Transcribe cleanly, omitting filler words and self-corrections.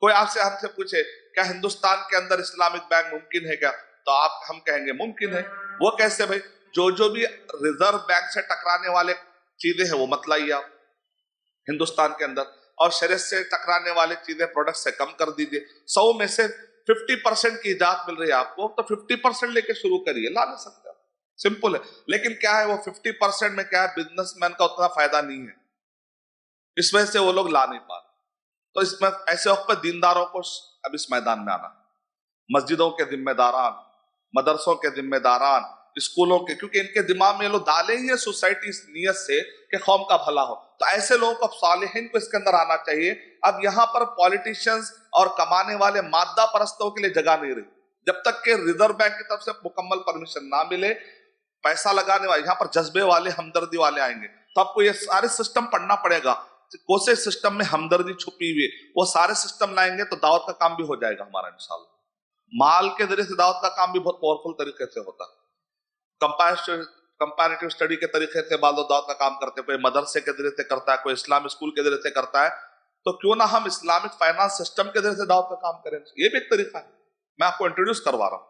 کوئی آپ سے ہم سے پوچھے کیا ہندوستان کے اندر اسلامک بینک ممکن ہے کیا، تو ہم کہیں گے ممکن ہے۔ وہ کیسے بھائی؟ جو بھی ریزرو بینک سے ٹکرانے والے چیزیں ہیں وہ مت لائیے آپ ہندوستان کے اندر، اور شریعت سے ٹکرانے والے چیزیں پروڈکٹ سے کم کر دیجئے۔ 100 میں سے 50% کی ایجاد مل رہی ہے آپ کو تو 50% لے کے شروع کریے، لا نہیں سکتے آپ، سمپل ہے۔ لیکن کیا ہے وہ 50% میں کیا ہے بزنس مین کا اتنا فائدہ نہیں ہے، اس وجہ سے وہ لوگ لا نہیں پا رہے۔ تو اس میں ایسے وقت پر دینداروں کو اب اس میدان میں آنا، مسجدوں کے ذمہ داران، مدرسوں کے ذمہ داران، اسکولوں کے، کیونکہ ان کے دماغ میں یہ لوگ ڈالے ہی ہے سوسائٹی اس نیت سے کہ قوم کا بھلا ہو، تو ایسے لوگوں کو صالحین کو اس کے اندر آنا چاہیے۔ اب یہاں پر پولیٹیشنز اور کمانے والے مادہ پرستوں کے لیے جگہ نہیں رہی، جب تک کہ ریزرو بینک کی طرف سے مکمل پرمیشن نہ ملے۔ پیسہ لگانے والے یہاں پر جذبے والے، ہمدردی والے آئیں گے، تو آپ کو یہ سارے سسٹم پڑھنا پڑے گا، کون سے سسٹم میں ہمدردی چھپی ہوئی ہے، وہ سارے سسٹم لائیں گے تو دعوت کا کام بھی ہو جائے گا ہمارا انشاءاللہ۔ مال کے ذریعے سے دعوت کا کام بھی بہت پاورفل طریقے سے ہوتا ہے، کمپیریٹیو اسٹڈی کے طریقے سے بعض لوگ دعوت کا کام کرتے ہیں، کوئی مدرسے کے ذریعے سے کرتا ہے، کوئی اسلام اسکول کے ذریعے سے کرتا ہے، تو کیوں نہ ہم اسلامک فائنانس سسٹم کے ذریعے سے دعوت کا کام کریں؟ یہ بھی ایک طریقہ ہے، میں آپ کو انٹروڈیوس کروا رہا ہوں۔